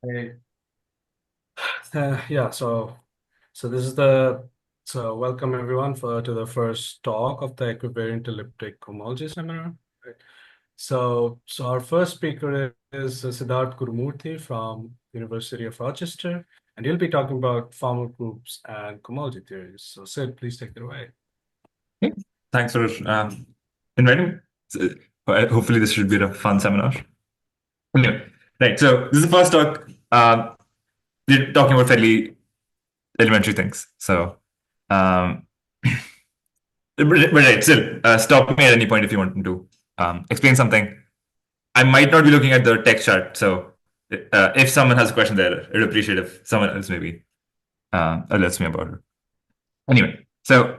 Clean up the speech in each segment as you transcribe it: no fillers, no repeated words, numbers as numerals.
Hey, yeah, so this is the so welcome everyone for to the first talk of the Equivariant Elliptic Cohomology seminar. Right. So our first speaker is Siddharth Gurumurthy from University of Rochester, and he'll be talking about formal groups and cohomology theories. So Sid, please take it away. Okay. Thanks for inviting me. So, hopefully, this should be a fun seminar. Anyway, right. So, this is the first talk. We're talking about fairly elementary things. So, um, but right, still, stop me at any point if you want me to explain something. I might not be looking at the text chart. So, if someone has a question there, I'd appreciate if someone else maybe alerts me about it. Anyway, so,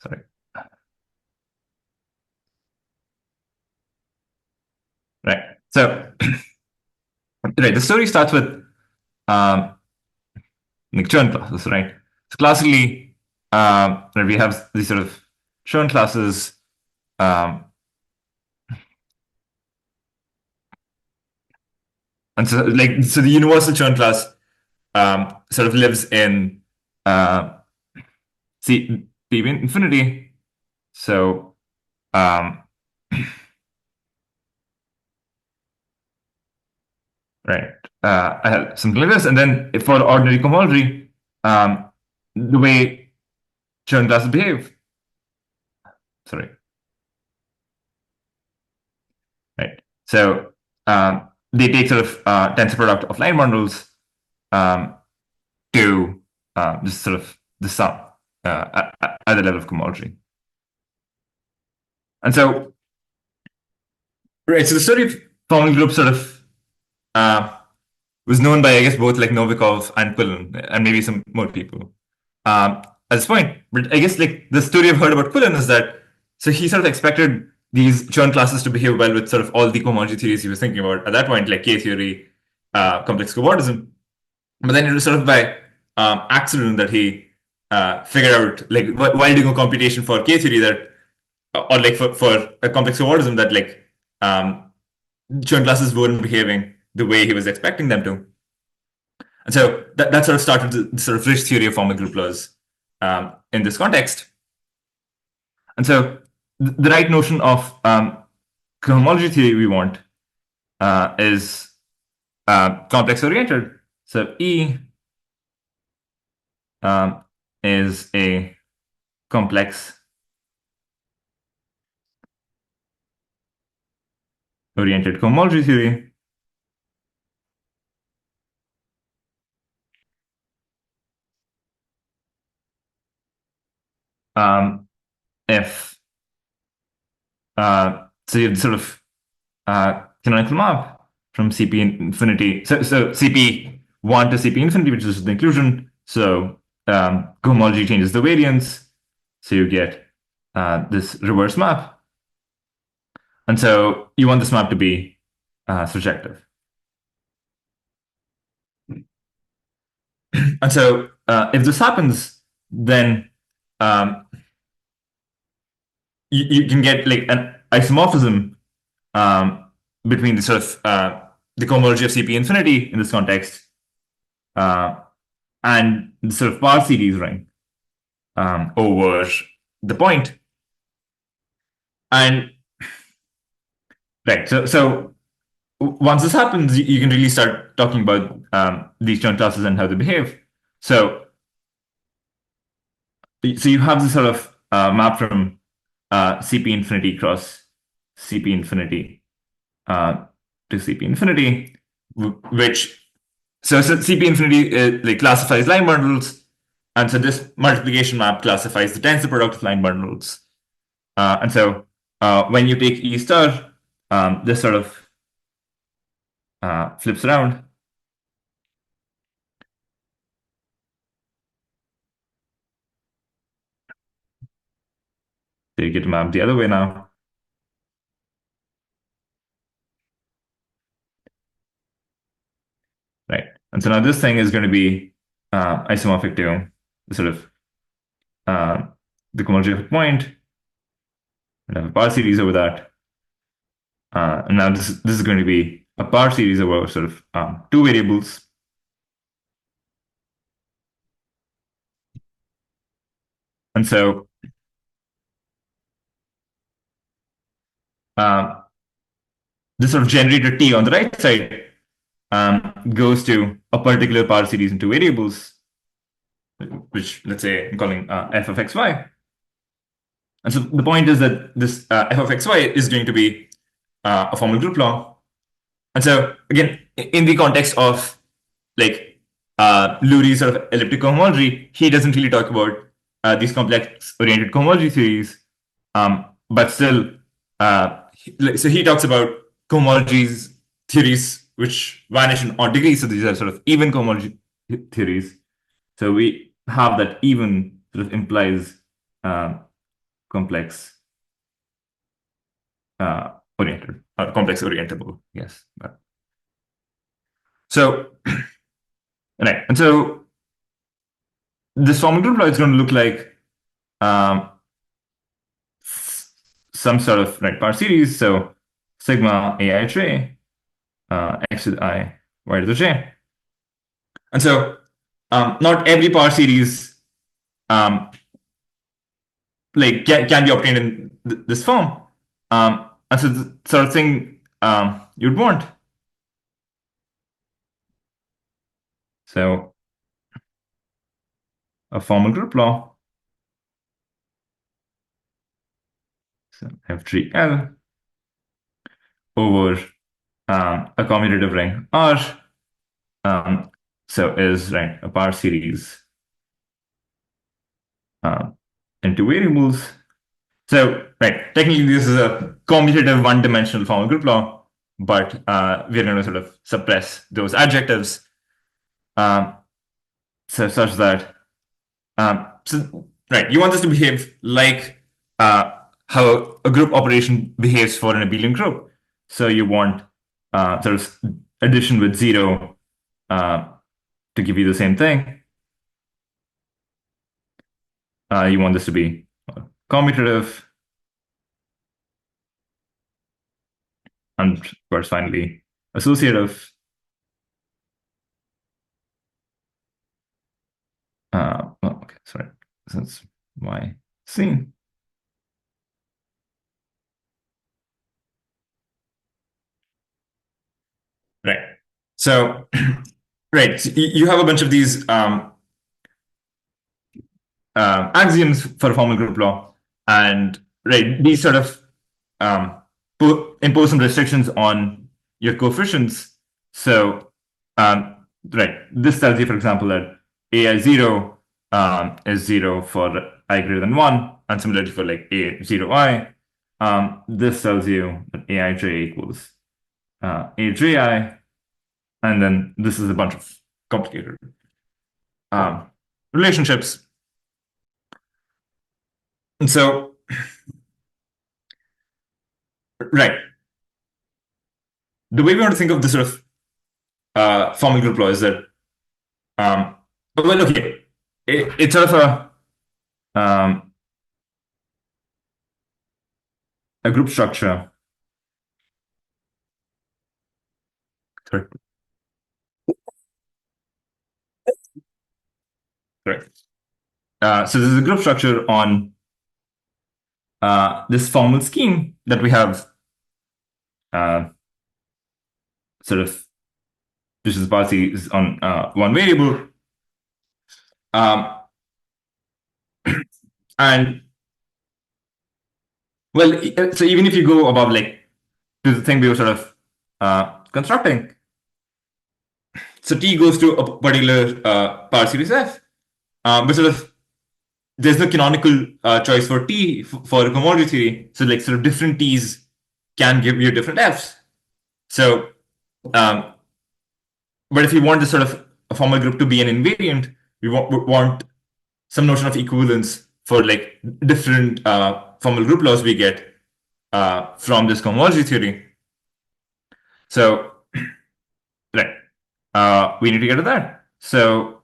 sorry. Right. So, right, the story starts with um, like churn classes, right? So classically, right, we have these sort of churn classes, um, and so the universal churn class sort of lives in uh, C P infinity. So um, right, I have something like this, and then for the ordinary cohomology, the way churn classes behave. Sorry, right. So they take sort of tensor product of line bundles um, to just sort of the sum at the level of cohomology. And so, right, so the story of formal group sort of uh, was known by, I guess, both like Novikov and Quillen, and maybe some more people at this point. But I guess like the story I've heard about Quillen is that so he sort of expected these churn classes to behave well with sort of all the cohomology theories he was thinking about at that point, like K theory, complex cobordism. But then it was sort of by accident that he figured out like while doing a computation for K theory that or like for a complex cobordism that like churn classes weren't behaving the way he was expecting them to. And so that sort of started the sort of rich theory of formal group laws in this context. And so the right notion of cohomology theory we want is complex oriented. So E um, is a complex oriented cohomology theory. If so you have sort of canonical map from CP infinity. So CP1 to CP infinity, which is the inclusion. So cohomology changes the variance. So you get this reverse map. And so you want this map to be surjective. And so if this happens, then um, you can get like an isomorphism um, between the sort of the cohomology of CP infinity in this context uh, and the sort of power series ring over the point. And right, so once this happens, you can really start talking about these churn classes and how they behave. So, so you have this sort of map from CP infinity cross CP infinity to CP infinity, which so CP infinity like classifies line bundles, and so this multiplication map classifies the tensor product of line bundles. And so when you take E star, this sort of flips around. So you get mapped the other way now. Right. And so now this thing is going to be isomorphic to the sort of uh, the cohomology of a point, and have a power series over that. And now this is going to be a power series over sort of two variables. And so this sort of generator T on the right side goes to a particular power series in two variables, which let's say I'm calling f of xy. And so the point is that this f of xy is going to be a formal group law. And so again, in the context of like Lurie's sort of elliptic cohomology, he doesn't really talk about these complex oriented cohomology theories, but still, so he talks about cohomologies theories which vanish in odd degrees. So these are sort of even cohomology theories. So we have that even sort of implies complex oriented, complex orientable. Yes. So, right. And so this formal group law is going to look like um, some sort of right power series. So sigma ai j, x to the I, y to the j. And so not every power series um, like can be obtained in this form. And so the sort of thing you'd want. So a formal group law. So Fgl over a commutative ring R. So is right a power series into variables. So right, technically this is a commutative one-dimensional formal group law, but we're going to sort of suppress those adjectives, so such that so right, you want this to behave like how a group operation behaves for an abelian group. So you want sort of addition with zero to give you the same thing. You want this to be commutative, and of course, finally, associative. Okay, sorry, that's my scene. Right. So, right, so you have a bunch of these axioms for a formal group law, and right, these sort of impose some restrictions on your coefficients. So, right, this tells you, for example, that ai0 is 0 for I greater than 1, and similarly for like a0i. This tells you that aij equals aji, and then this is a bunch of complicated relationships. And so, right, the way we want to think of this sort of formal group law is that, well, okay, it's sort of a group structure. Sorry. Right. So this is a group structure on this formal scheme that we have sort of, which is policy is on one variable. And well, so even if you go above like to the thing we were sort of constructing, so T goes to a particular power series F, but sort of there's no canonical choice for T for a cohomology theory. So like sort of different T's can give you different F's. So, but if you want this sort of a formal group to be an invariant, we want some notion of equivalence for like different formal group laws we get from this cohomology theory. So, right, we need to get to that. So,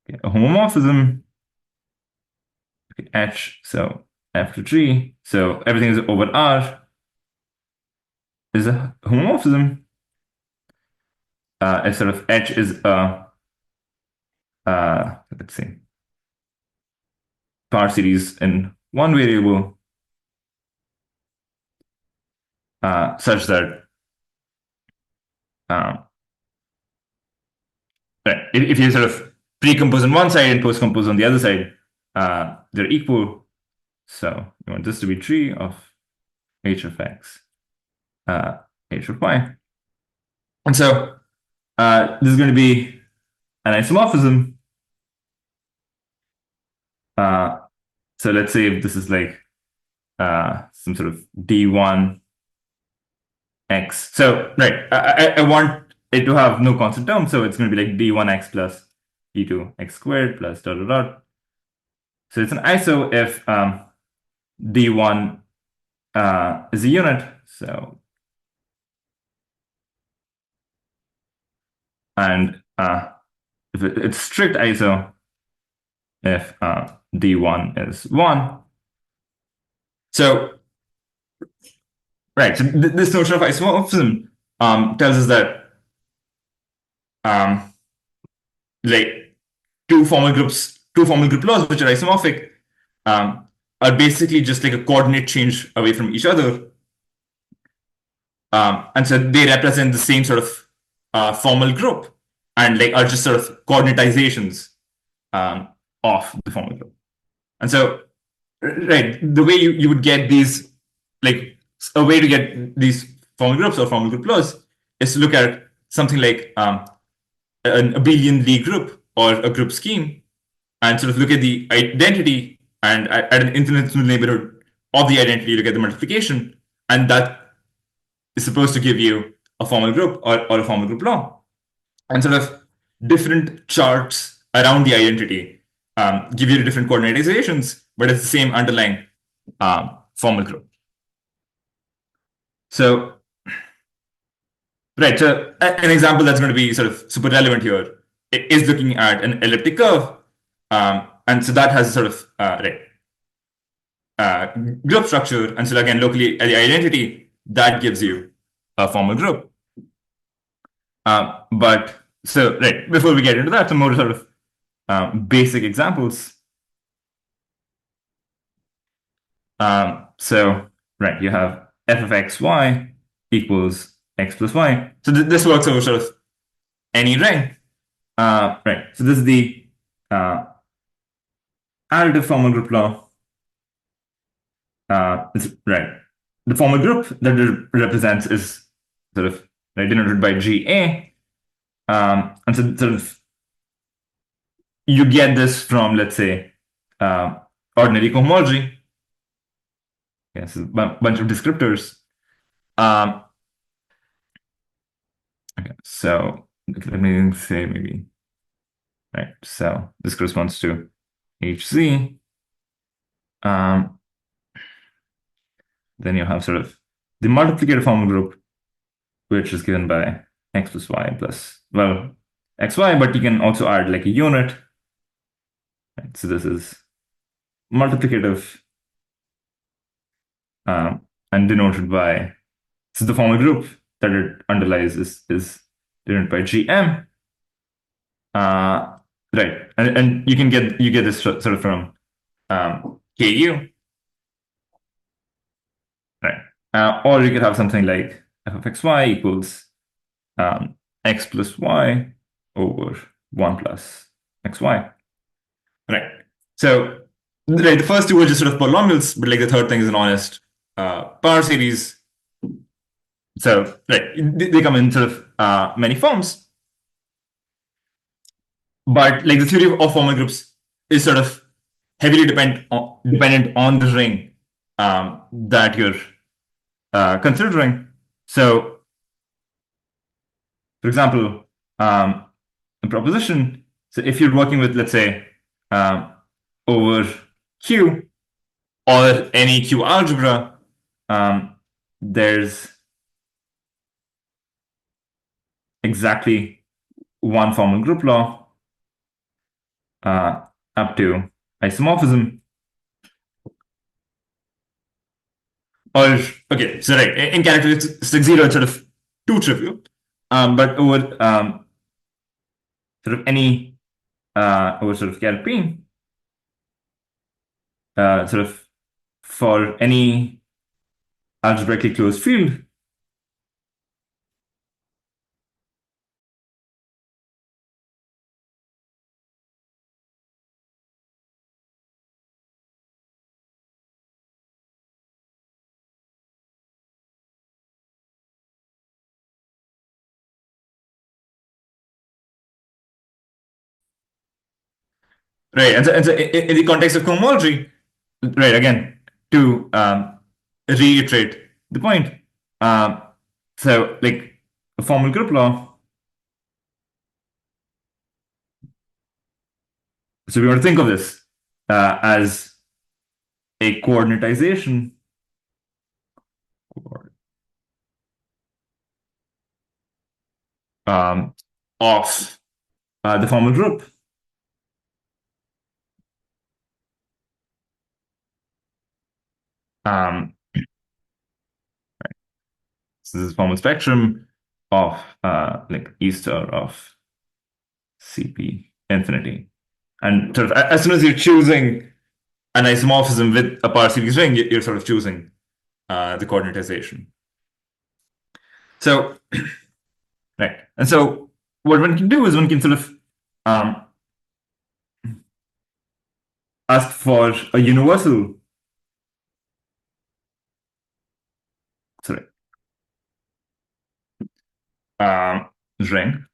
okay, a homomorphism, okay, H. So F to G. So everything is over R is a homomorphism. If sort of H is a let's see, power series in one variable, such that um, right, if you sort of pre-compose on one side and post-compose on the other side, they're equal. So you want this to be tree of h of x, h of y. And so this is going to be an isomorphism. Uh, so let's say if this is like some sort of d1 x. So right, I want it to have no constant term, so it's going to be like d1x plus d2 x squared plus dot dot dot. So it's an iso if d1 is a unit. So and if it's strict iso if d1 is 1. So right, so this notion of isomorphism tells us that like two formal group laws which are isomorphic are basically just like a coordinate change away from each other. And so they represent the same sort of formal group and like are just sort of coordinatizations of the formal group. And so, right, the way you would get these, like a way to get these formal groups or formal group laws is to look at something like an abelian Lie group or a group scheme and sort of look at the identity and at an infinitesimal neighborhood of the identity, look at the multiplication, and that is supposed to give you a formal group or a formal group law. And sort of different charts around the identity give you different coordinatizations, but it's the same underlying formal group. So, right, so an example that's going to be sort of super relevant here is looking at an elliptic curve. And so that has a sort of group structure. And so again, locally the identity, that gives you a formal group. But so, right, before we get into that, some more sort of basic examples. So, right, you have f of xy equals x plus y. So this works over sort of any ring. Right, so this is the additive formal group law. Right. The formal group that it represents is sort of denoted by GA. And so sort of you get this from, let's say, ordinary cohomology. Yes, a bunch of descriptors. Okay, so let me say maybe, right, so this corresponds to HZ. Then you have sort of the multiplicative formal group, which is given by x plus y plus, well, xy, but you can also add like a unit. Right? So this is multiplicative and denoted by, so the formal group that it underlies is denoted by GM. Right, and you get this sort of from KU. Right. Or you could have something like f of xy equals x plus y over 1 plus xy. Right. So right, the first two are just sort of polynomials, but like the third thing is an honest power series. So right, they come in sort of many forms. But like the theory of formal groups is sort of heavily dependent on the ring that you're considering. So, for example, a proposition. So, if you're working with, let's say, over Q or any Q algebra, there's exactly one formal group law up to isomorphism. Or okay, so right, in characteristic zero, it's sort of too trivial. But over sort of any over sort of character P, sort of for any algebraically closed field, right? And so in the context of cohomology, right? Again, to reiterate the point, um, so like a formal group law. So we want to think of this as a coordinatization um, of the formal group. So this is formal spectrum of like E star of CP infinity. And sort of as soon as you're choosing an isomorphism with a power series ring, you're sort of choosing the coordinatization. So, right. And so what one can do is one can sort of ask for a universal, sorry, ring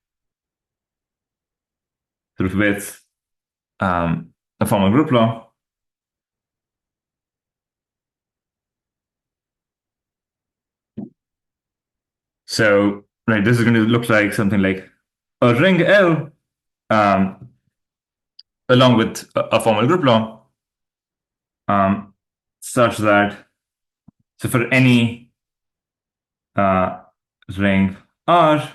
sort of with a formal group law. So, right, this is going to look like something like a ring L along with a formal group law such that, so for any ring R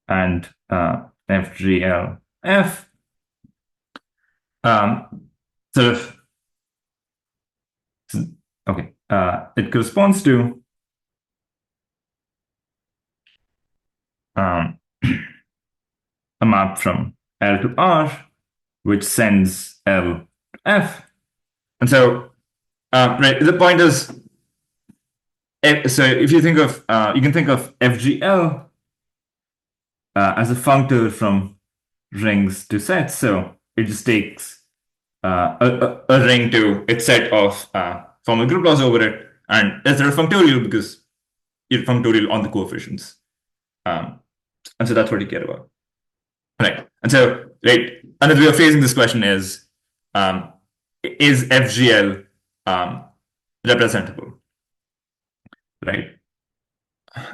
and FGLF, sort of, okay, it corresponds to a map from L to R, which sends L to F. And so, right, the point is, so if you think of, you can think of FGL as a functor from rings to sets. So it just takes a ring to its set of formal group laws over it, and it's sort of functorial because you're functorial on the coefficients. And so that's what you care about. Right. And so, right, another way of phrasing this question is FGL representable? Right.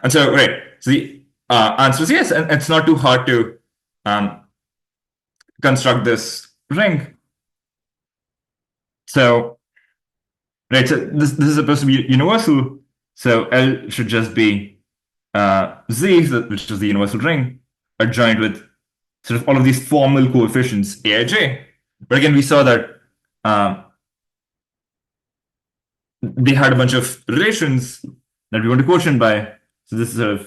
And so, right, so the answer is yes, and it's not too hard to construct this ring. So, right, so this is supposed to be universal. So L should just be Z, which is the universal ring, adjoined with sort of all of these formal coefficients Aij. But again, we saw that they had a bunch of relations that we want to quotient by. So this is sort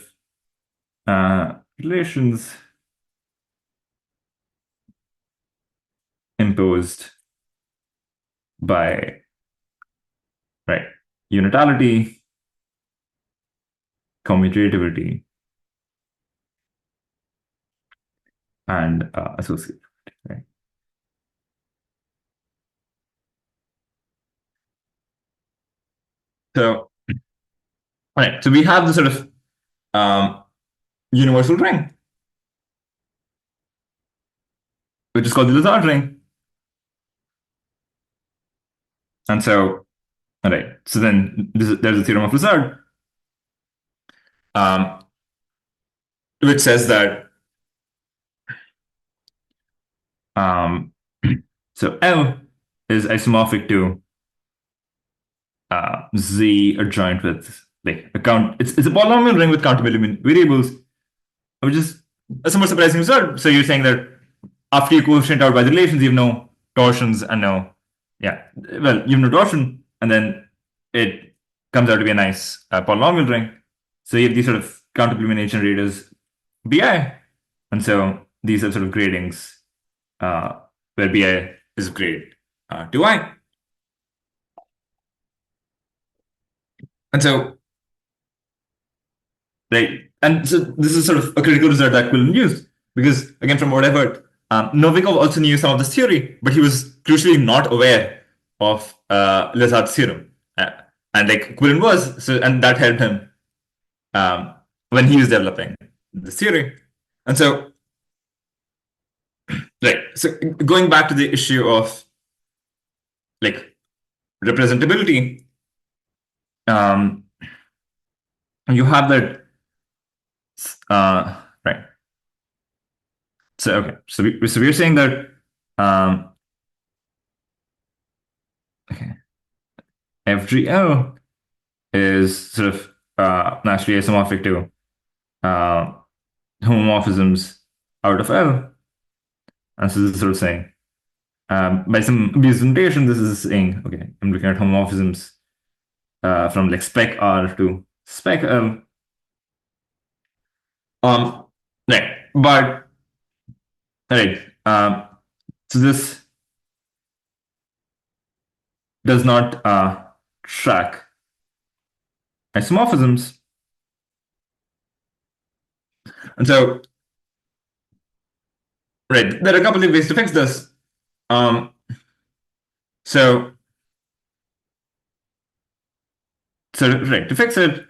of relations imposed by, right, unitality, commutativity, and associativity. Right? So, right, so we have the sort of universal ring, which is called the Lazard ring. And so, all right, so then there's a theorem of Lazard, which says that so L is isomorphic to Z adjoint with like a count. It's a polynomial ring with countable variables, which is a somewhat surprising result. So you're saying that after you quotient out by the relations, you have no torsions and no Yeah, well, you have no torsion, and then it comes out to be a nice polynomial ring. So you have these sort of counter-illumination radius bi, and so these are sort of gradings where bi is grade 2i. And so, right, and so this is sort of a critical result that Quillen used, because again, from what I've heard, Novikov also knew some of this theory, but he was crucially not aware of Lazard's theorem. And like Quillen was, so and that helped him when he was developing this theory. And so, right, so going back to the issue of like representability, um, you have that, right. So, okay, so we're saying that, okay, FGL is sort of naturally isomorphic to uh, homomorphisms out of L. And so this is sort of saying, by some abuse notation, this is saying, okay, I'm looking at homomorphisms from like spec R to spec L. Right, but right, so this does not track isomorphisms, and so right, there are a couple of ways to fix this. Um, so right, to fix it,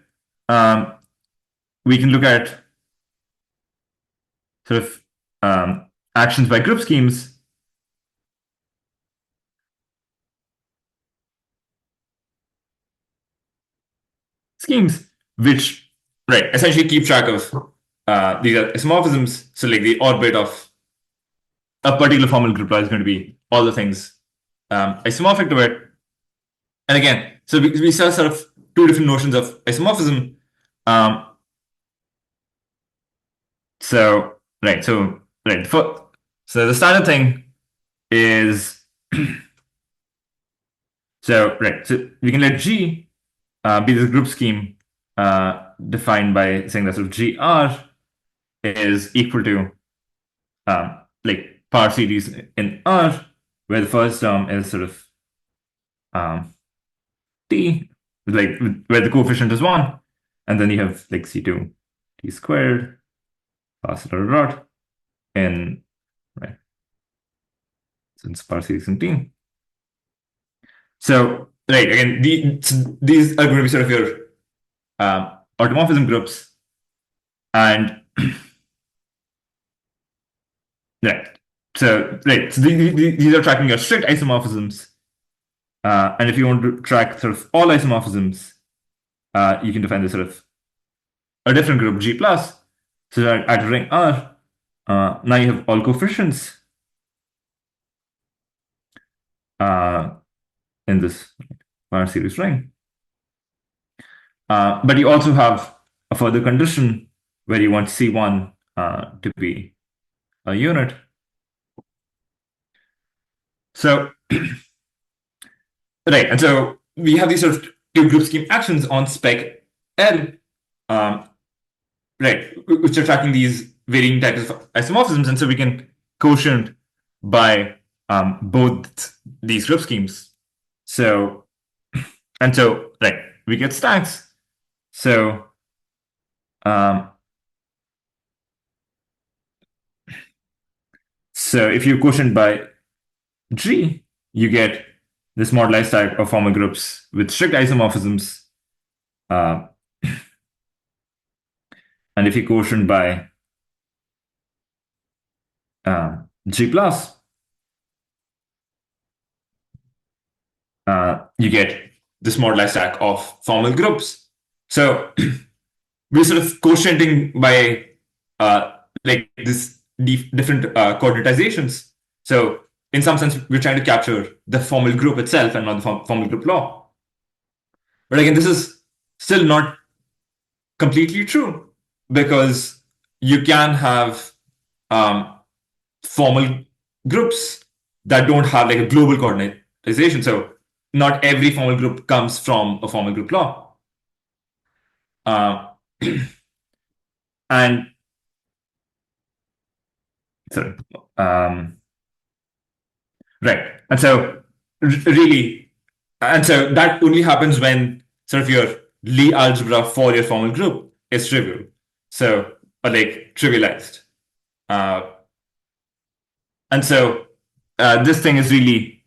we can look at sort of actions by group schemes which right essentially keep track of these isomorphisms. So like the orbit of a particular formal group is going to be all the things isomorphic to it. And again, so we saw sort of two different notions of isomorphism. So right, so right, so the standard thing is so right, so we can let G be this group scheme defined by saying that sort of GR is equal to like power series in R, where the first term is sort of T, like where the coefficient is 1, and then you have like C2 T squared plus dot in right, since power series in T. So right, again, these are going to be sort of your automorphism groups, and right. So right, so these are tracking your strict isomorphisms, and if you want to track sort of all isomorphisms, you can define this sort of a different group G plus. So that at ring R, now you have all coefficients in this power series ring. But you also have a further condition where you want C1 to be a unit. So, right, and so we have these sort of two group scheme actions on spec L, right, which are tracking these varying types of isomorphisms, and so we can quotient by both these group schemes. So, and so, right, we get stacks. So, so if you quotient by G, you get this moduli stack of formal groups with strict isomorphisms. And if you quotient by G plus, you get this moduli stack of formal groups. So we're sort of quotienting by like this different coordinatizations. So in some sense, we're trying to capture the formal group itself and not the formal group law. But again, this is still not completely true, because you can have formal groups that don't have like a global coordinate generalization. So not every formal group comes from a formal group law. Uh, and sorry, um, right. And so really, and so that only happens when sort of your Lie algebra for your formal group is trivial. So, or like trivialized. Uh, and so this thing is really,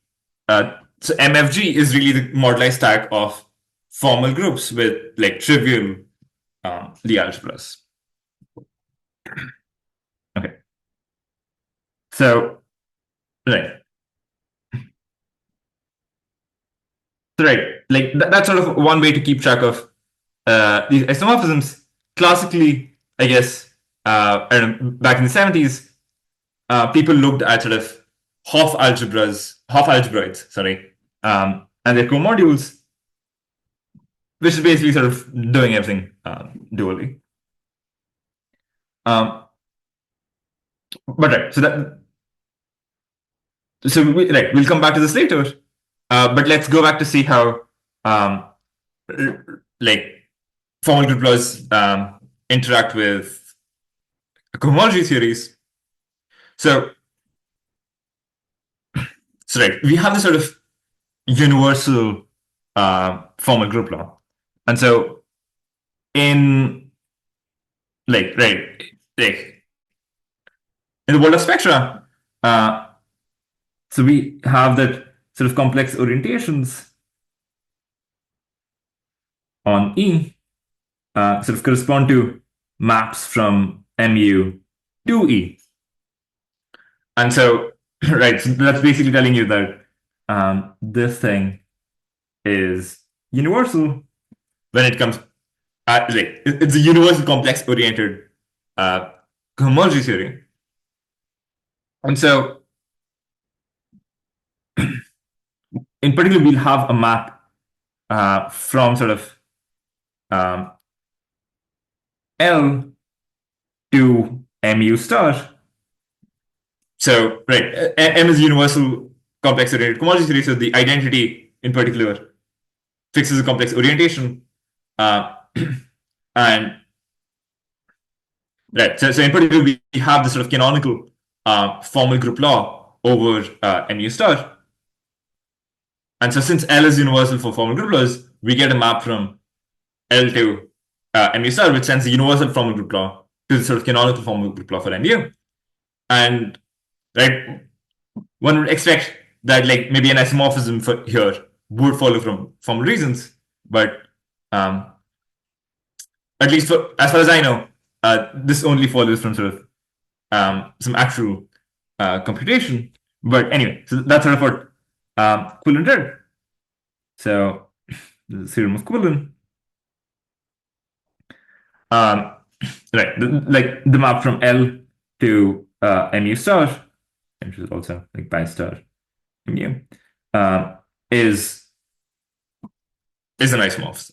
so MFG is really the moduli stack of formal groups with like trivial Lie algebras. Okay. So, right. So, right. Like that's sort of one way to keep track of these isomorphisms. Classically, I guess, I don't know, back in the 70s, people looked at sort of half algebroids, sorry, and their comodules, which is basically sort of doing everything dually. Um, but right, right, we'll come back to this later. But let's go back to see how um, like formal group laws interact with cohomology theories. So, so right, we have this sort of universal formal group law, and so in right, like in the world of spectra, uh, so we have that sort of complex orientations on E sort of correspond to maps from MU to E. And so, right, so that's basically telling you that this thing is universal when it comes like it's a universal complex oriented uh, cohomology theory. And so, in particular, we'll have a map from sort of um, L to mu star. So, right, M is universal complex oriented cohomology theory. So the identity in particular fixes a complex orientation. Uh, and right, so in particular, we have this sort of canonical formal group law over mu star. And so since L is universal for formal group laws, we get a map from L to mu star, which sends the universal formal group law to the sort of canonical formal group law for mu. And right, one would expect that like maybe an isomorphism for here would follow from formal reasons, but um, at least for as far as I know, this only follows from sort of some actual computation. But anyway, so that's sort of what Quillen did. So the theorem of Quillen, um, right, like the map from L to mu star, which is also like pi star mu, uh, is is an isomorphism.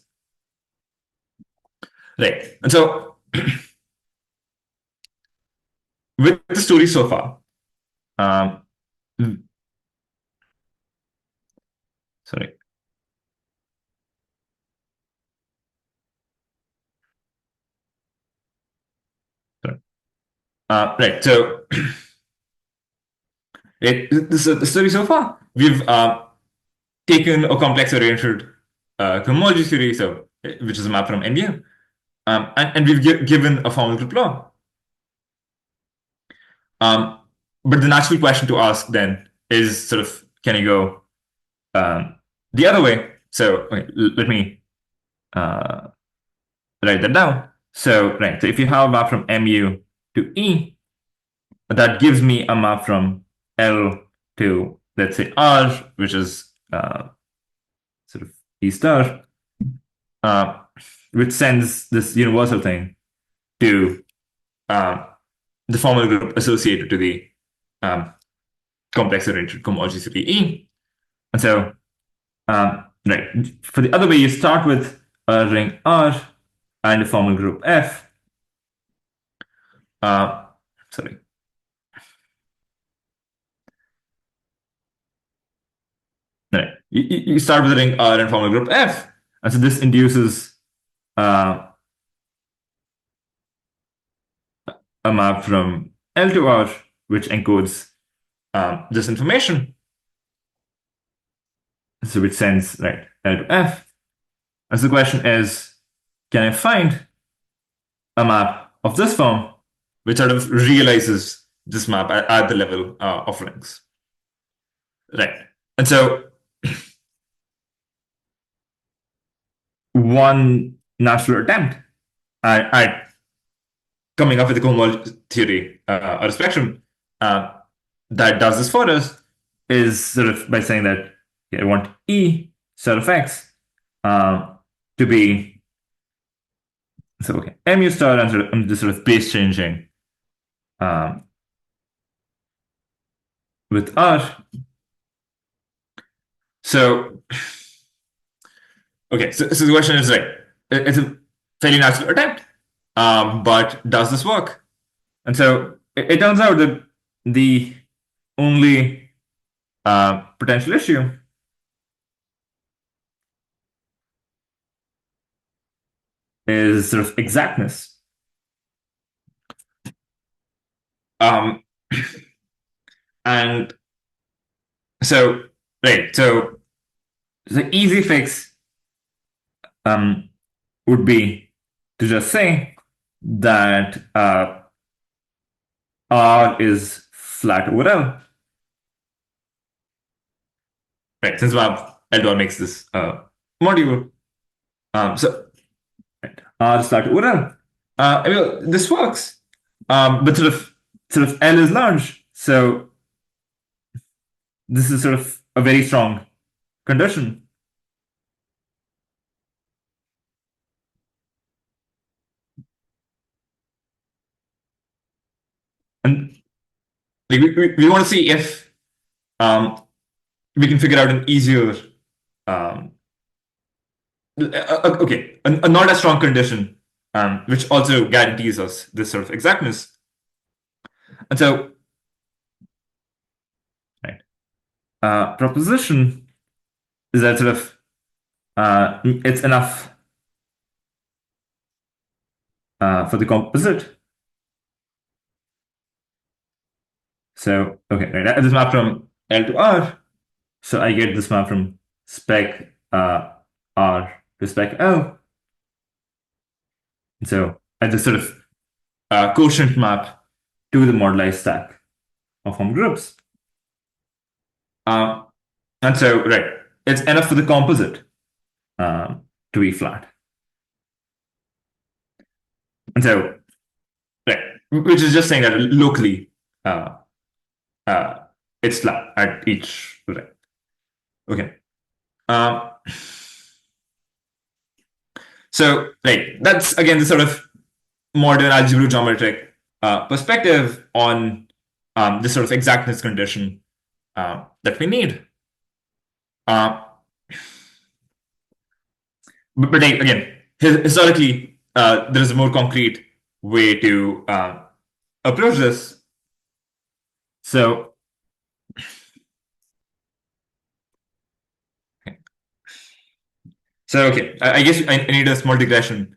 Right. And so with the story so far, um, sorry, sorry. Right. So the story so far, we've taken a complex oriented cohomology theory, so which is a map from NBM, and we've given a formal group law. Um, but the natural question to ask then is sort of, can you go the other way? So okay, let me uh, write that down. So right, so if you have a map from mu to E, that gives me a map from L to let's say R, which is sort of E star, uh, which sends this universal thing to uh, the formal group associated to the um, complex oriented cohomology theory E. And so, right, for the other way, you start with a ring R and a formal group F. Uh, sorry. you start with a ring R and form a group F. And so this induces uh, a map from L to R, which encodes this information. So which sends right L to F. And so the question is, can I find a map of this form which sort of realizes this map at the level of rings? Right. And so one natural attempt at coming up with a cohomology theory or a spectrum that does this for us is sort of by saying that okay, I want E sort of X to be so okay mu star and I'm just sort of base changing um, with R. So okay, so the question is right. It's a fairly natural attempt, but does this work? And so it turns out that the only potential issue is sort of exactness. Um, and so, right, so the easy fix um, would be to just say that R is flat over L. Right, since L makes this module. So right, R is flat over L. I mean, this works, but sort of L is large, so this is sort of a very strong condition. And like, we want to see if we can figure out an easier, okay, a not as strong condition, which also guarantees us this sort of exactness. And so, right, proposition is that sort of it's enough for the composite. So, okay, right, this map from L to R. So I get this map from spec R to spec L. And so I just sort of quotient map to the moduli stack of form groups. And so, right, it's enough for the composite to be flat. And so, right, which is just saying that locally it's flat at each, right. Okay. So, right, that's again the sort of modern algebra geometric perspective on this sort of exactness condition that we need. But again, historically, there is a more concrete way to approach this. So, okay, I guess I need a small digression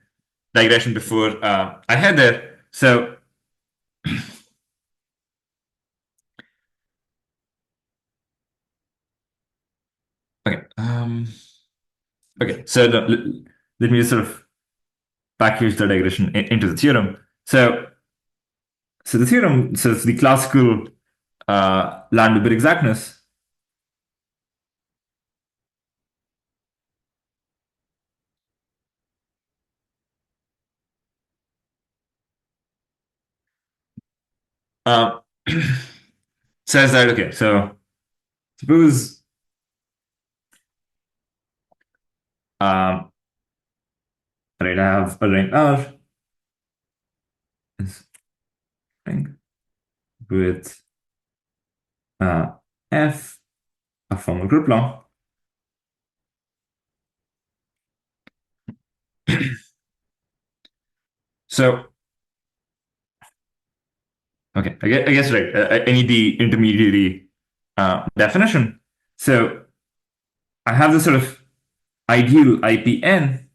before I head there. So, okay, okay. So let me just sort of package the digression into the theorem. So the theorem says the classical Landweber exactness uh, says that, okay, so suppose right, I have a ring R this ring with F, a formal group law. So, okay, I guess right. I need the intermediary definition. So, I have this sort of ideal IPN,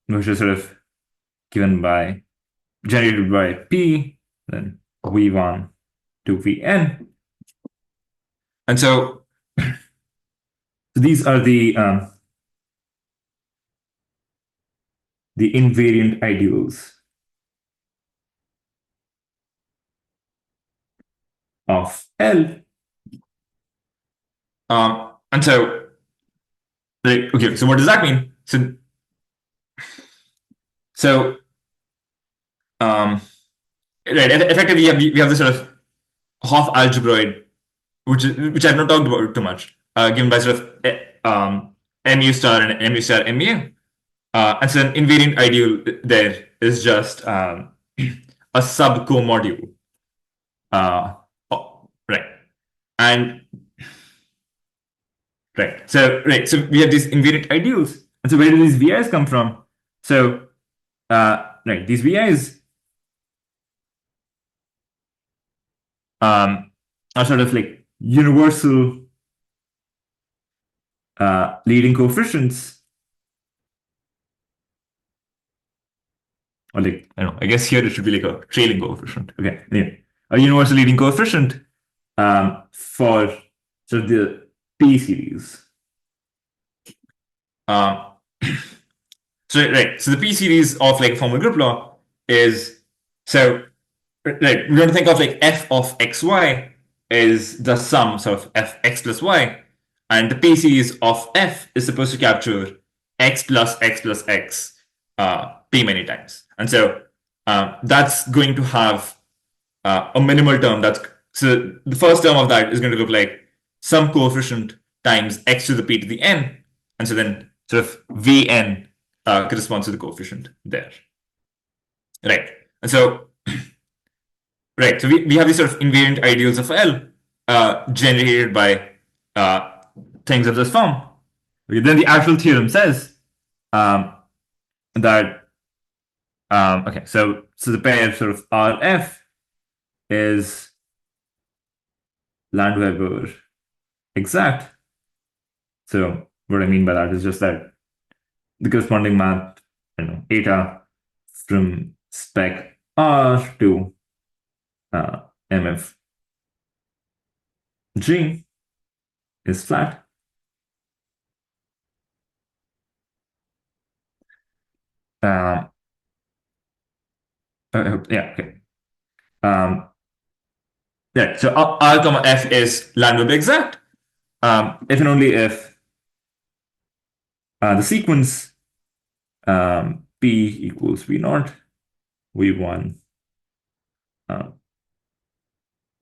which is sort of given by generated by P, then V1 to Vn. And so these are the invariant ideals of L. And so, okay, so what does that mean? So right, effectively, we have this sort of half algebroid, which I've not talked about too much, given by sort of mu star and mu star mu. And so an invariant ideal there is just a sub co-module. Right. And so we have these invariant ideals. And so where do these VIs come from? So these VIs are sort of like universal leading coefficients. Or like, I don't know, I guess here it should be like a trailing coefficient. Okay, yeah. A universal leading coefficient for sort of the P series. So the P series of like formal group law is, so we're going to think of like f of xy is the sum of fx plus y, and the P series of f is supposed to capture x plus x plus x P many times. And so that's going to have a minimal term. So the first term of that is going to look like some coefficient times x to the p to the n. And so then sort of Vn corresponds to the coefficient there. Right. And so, so we have these sort of invariant ideals of L generated by things of this form. Okay, then the actual theorem says that okay, so the pair sort of RF is Landweber exact. So what I mean by that is just that the corresponding map, eta from spec R to MF G is flat. Yeah, okay. Yeah, so R comma F is Landweber exact if and only if the sequence P equals V naught, V1,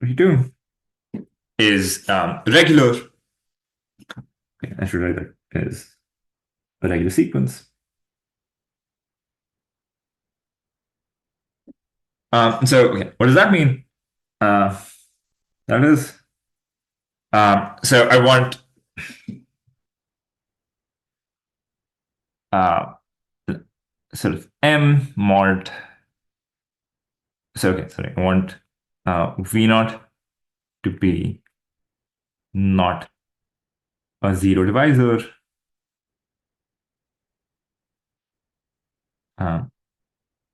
V2 is regular. Okay, I should write that as a regular sequence. So, okay, what does that mean? That is, so I want sort of M mod. So, okay, sorry, I want V naught to be not a zero divisor.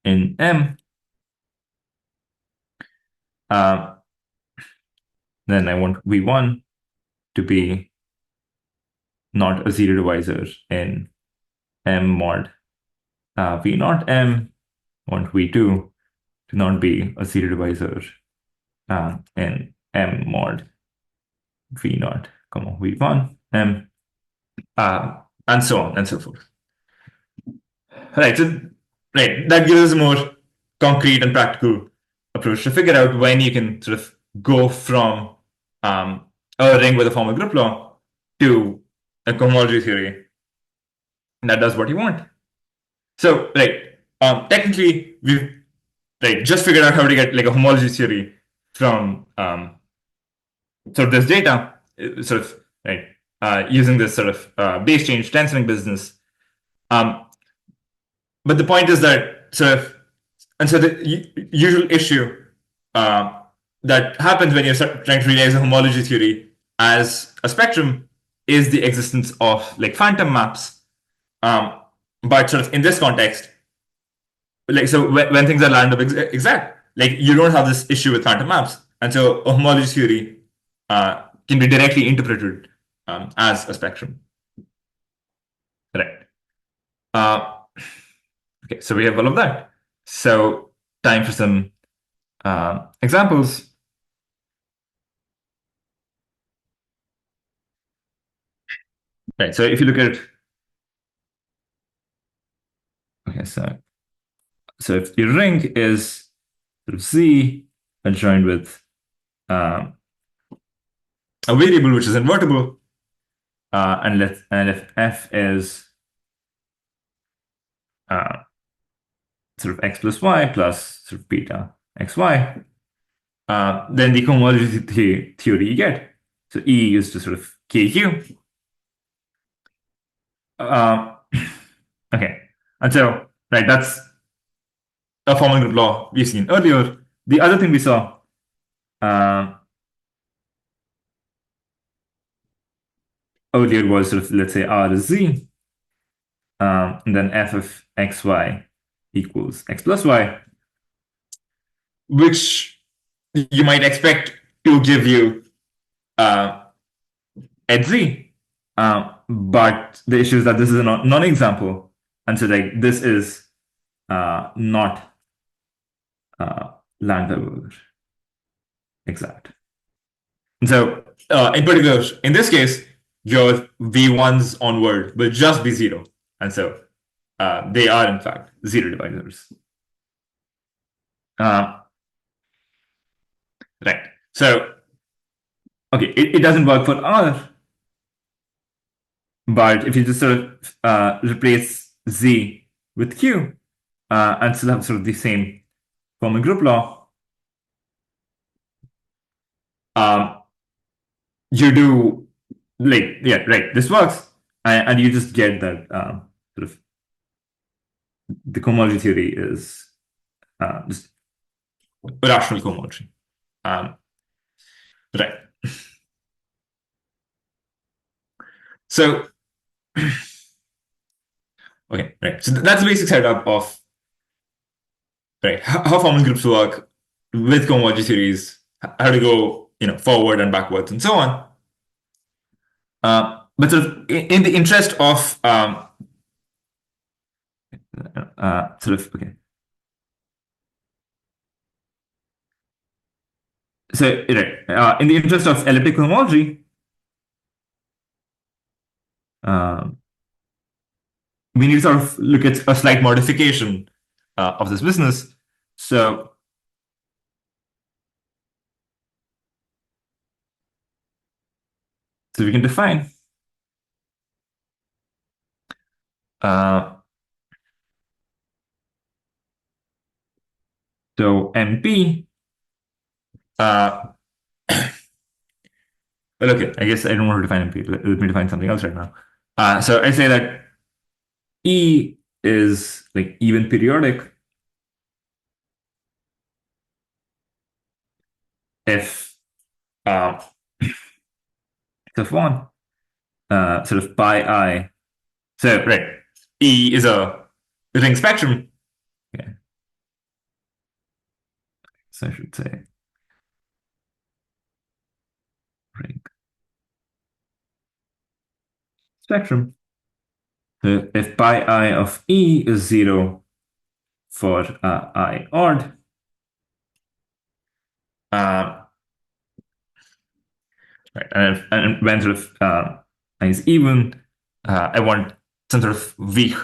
In M. Then I want V1 to be not a zero divisor in M mod V naught M. I want V2 to not be a zero divisor in M mod V naught, comma V1 M, and so on and so forth. Right, so that gives us a more concrete and practical approach to figure out when you can sort of go from a ring with a formal group law to a cohomology theory that does what you want. So, technically, we've just figured out how to get like a homology theory from sort of this data, sort of using this sort of base change tensoring business. But the point is that sort of, and so the usual issue that happens when you're trying to realize a homology theory as a spectrum is the existence of like phantom maps. But sort of in this context, like so when things are lined up exact, like you don't have this issue with phantom maps, and so a homology theory can be directly interpreted as a spectrum. Right. Uh, okay, so we have all of that. So time for some examples. Right. So if you look at okay, so if your ring is sort of Z adjoined with um, a variable which is invertible, and if F is uh, sort of x plus y plus sort of beta xy, then the cohomology theory you get. So E is just sort of KQ. Uh, okay, and so right, that's a formal group law we've seen earlier. The other thing we saw uh, earlier was sort of, let's say R is Z, and then F of xy equals x plus y, which you might expect to give you at Z. But the issue is that this is a non-example, and so like this is not Landweber exact. And so in particular, in this case, your V1s onward will just be zero, and so they are in fact zero divisors. Right. So okay, it doesn't work for R, but if you just sort of replace Z with Q and still have sort of the same formal group law, you do like yeah right this works, and you just get that sort of the cohomology theory is just rational cohomology. Right. So okay, right. So that's the basic setup of right how formal groups work with cohomology theories, how to go forward and backwards and so on. But sort of in the interest of sort of okay. So right, in the interest of elliptic cohomology, um, we need to sort of look at a slight modification of this business. So we can define so MP. Well, okay, I guess I don't want to define MP. Let me define something else right now. So I say that E is like even periodic if of one sort of pi I. So right, E is a ring spectrum. Okay. So I should say ring spectrum. So if pi I of E is zero for I odd, right, and when sort of I is even, I want some sort of weak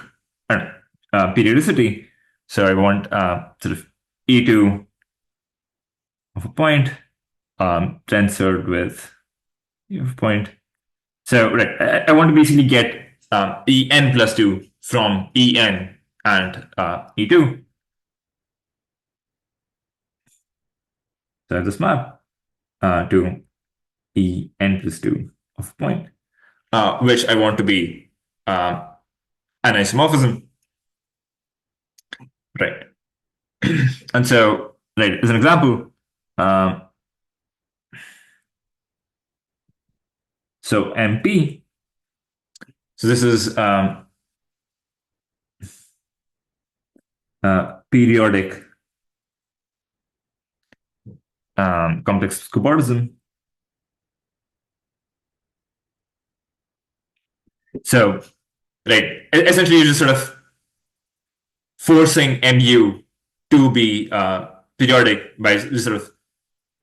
periodicity. So I want sort of E2 of a point tensor with E of a point. So right, I want to basically get En plus 2 from En and E2. So I have this map to En plus 2 of a point, which I want to be an isomorphism. Right. And so, right, as an example, so MP So this is periodic complex cobordism. So, right, essentially you're just sort of forcing mu to be periodic by just sort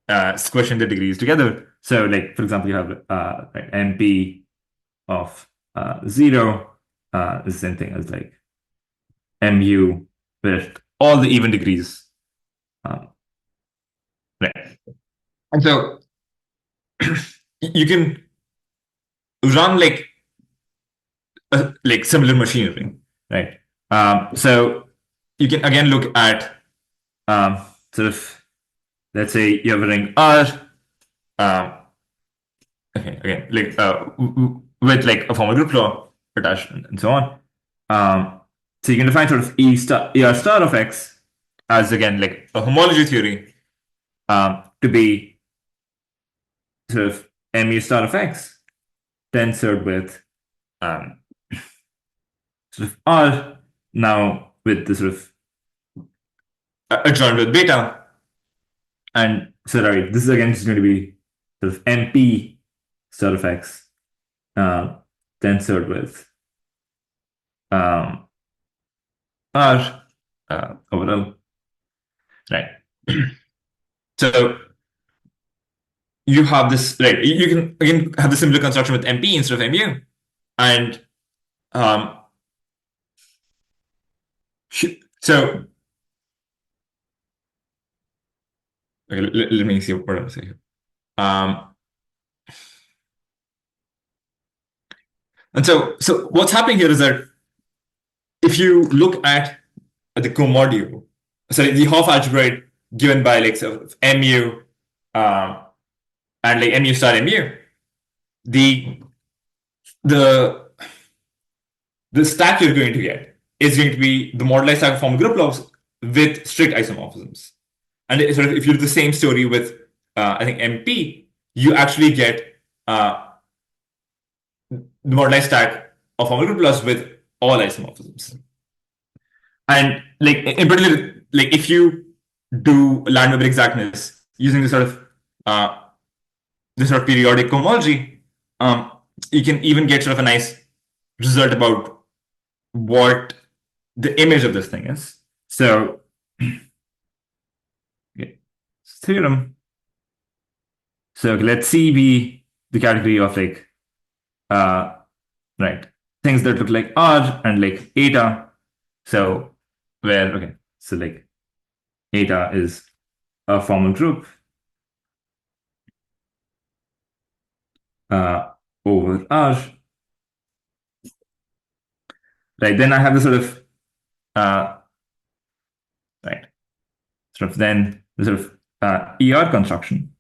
of squishing the degrees together. So, like, for example, you have like mp of 0 is the same thing as like mu with all the even degrees. Right. And so you can run like similar machinery, right? So you can again look at sort of, let's say you have a ring R, um, okay, again, like with like a formal group law attached and so on. So you can define sort of ER star of X as again like a homology theory to be sort of mu star of X tensored with um, sort of R now with the sort of adjoined with beta. And so right, this is again just going to be sort of MP star of X tensored with R over L. Right. So you have this, right? You can again have the similar construction with MP instead of MU. And um, so okay, let me see what I'm saying here. And so what's happening here is that if you look at the co-module, sorry, the Hopf algebraic given by like sort of mu and like mu star mu, the the the stack you're going to get is going to be the moduli stack of formal group laws with strict isomorphisms. And sort of if you do the same story with I think MP, you actually get the moduli stack of formal group laws with all isomorphisms. And like in particular, like if you do Landweber exactness using uh, this sort of periodic cohomology, you can even get sort of a nice result about what the image of this thing is. So, okay, theorem. So let C be the category of like right things that look like R and like eta. So where okay, so like eta is a formal group over R. Right, then I have the sort of right sort of then the sort of ER construction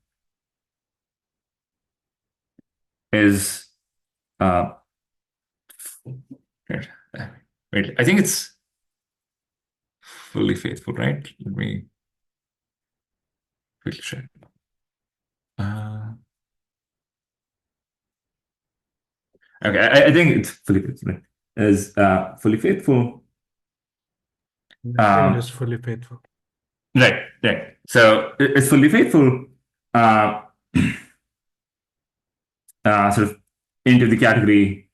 is wait, wait, I think it's fully faithful, right? Let me quickly check. Okay, I think it's fully faithful. Is fully faithful. I think it is fully faithful. Right, right. So it's fully faithful sort of into the category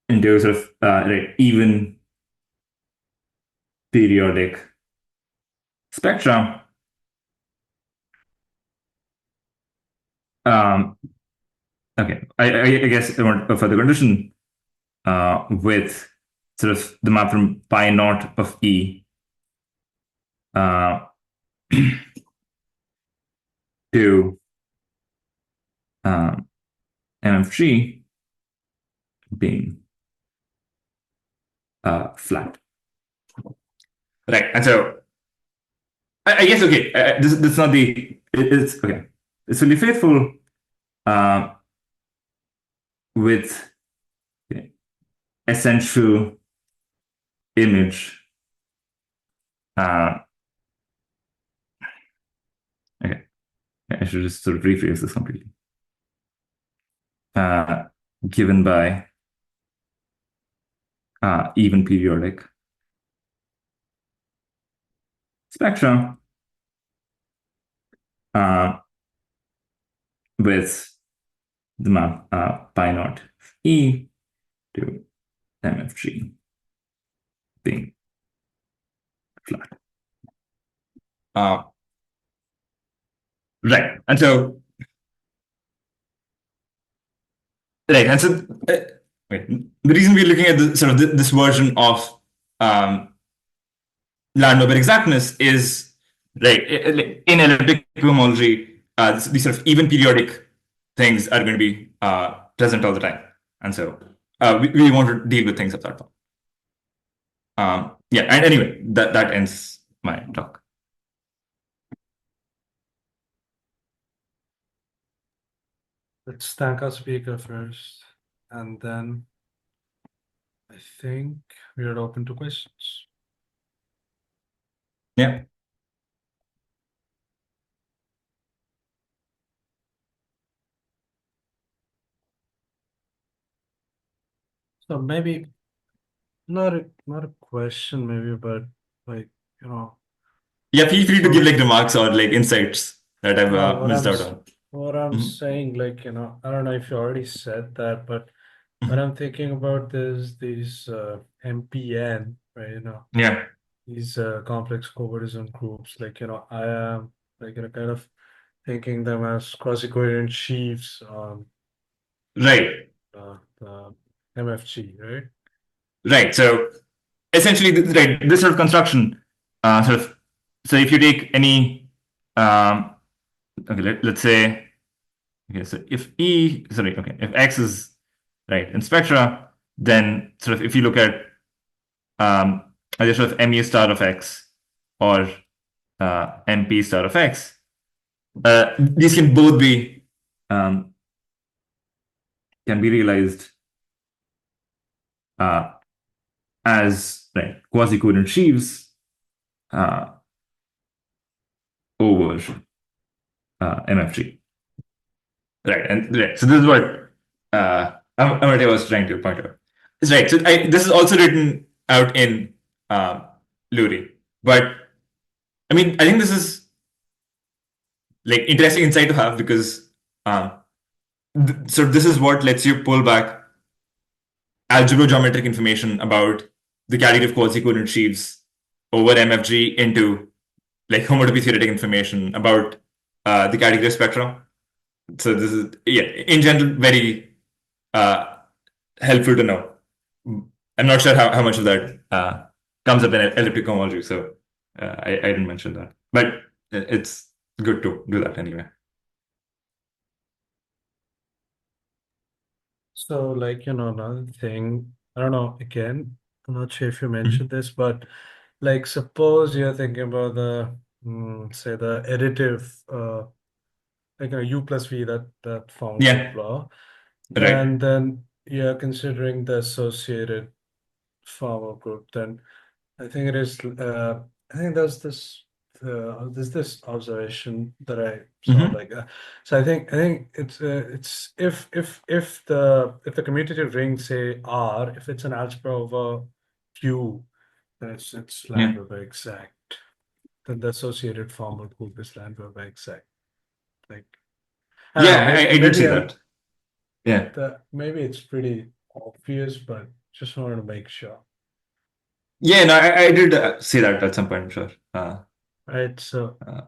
into sort of right, even periodic spectrum. Okay, I guess I want a further condition with sort of the map from pi naught of E to MFG being flat. Right, and so I guess okay, this is not it's okay. It's fully faithful with essential image. Okay, I should just sort of rephrase this completely. given by even periodic spectra uh, with the map pi naught E to MFG being flat. Uh, right. And so, right. And so, wait, the reason we're looking at this version of um, Landweber exactness is right in elliptic cohomology. These sort of even periodic things are going to be present all the time, and so we want to deal with things of that form. Yeah, and anyway, that ends my talk. Let's thank our speaker first, and then I think we are open to questions. Yeah. So maybe not a question, maybe, but like, you know, Yeah, feel free to give so like remarks or like insights that I've no, missed out on. what I'm Mhm. saying, like, I don't know if you already said that, but when Mhm. I'm thinking about these MPN, right, Yeah, these complex covariance groups, like, I am like, kind of thinking them as quasi-coherent sheaves on right, the MFG, right? right. So essentially, right, this sort of construction, sort of. So if you take any, um, okay, let's say, okay, so if if X is right in spectra, then sort of if you look at either sort of mu star of X or MP star of X, these can both be um, can be realized uh, as right quasi-coherent sheaves uh, over MFG. Right, and right, so this is what Amartya was trying to point out. It's right. So this is also written out in um, Lurie, but I mean, I think this is like interesting insight to have because um, so this is what lets you pull back algebrogeometric information about the caddy quasi-coherent sheaves over MFG into like homotopy theoretic information about the caddy spectrum. So this is yeah, in general, very uh, helpful to know. I'm not sure how much of that comes up in elliptic cohomology, so I didn't mention that. But it's good to do that anyway. So, like, another thing, I don't know, again, I'm not sure if you Mhm. mentioned this, but like, suppose you're thinking about say, the additive, like, U plus V, that form group Yeah, law, right. then you're considering the associated form group, then I think it is. I think there's this observation that I saw. Hmm. Like, so I think it's if the commutative ring, say R, if it's an algebra over Q, then it's Yeah, Landweber exact. Then the associated formal group is Landweber exact. Like, I don't know. yeah, Maybe I did maybe see I'm that. Yeah, maybe it's pretty obvious, but just wanted to make sure. yeah, no, I did see that at some point, sure. Right. So Uh,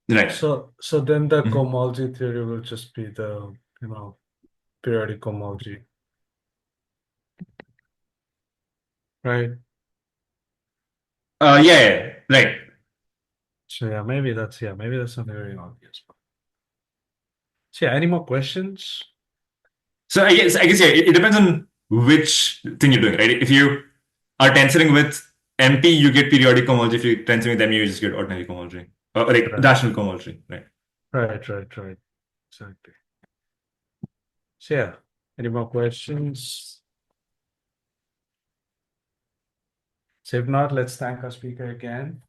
right. So then the Mhm. cohomology theory will just be the, periodic cohomology, right? Yeah, yeah, right. So maybe that's something very obvious. So yeah, any more questions? So I guess yeah, it depends on which thing you're doing, right? If you are tensoring with MP, you get periodic cohomology. If you're tensoring with MU, you just get ordinary cohomology, or like Right, rational cohomology, right? right. Exactly. So yeah, any more questions? So if not, let's thank our speaker again.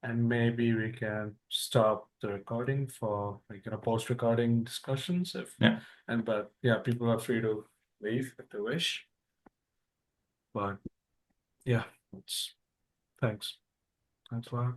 and maybe we can stop the recording for post-recording discussions Yeah. but yeah, people are free to leave if they wish. But yeah, thanks. Thanks a lot.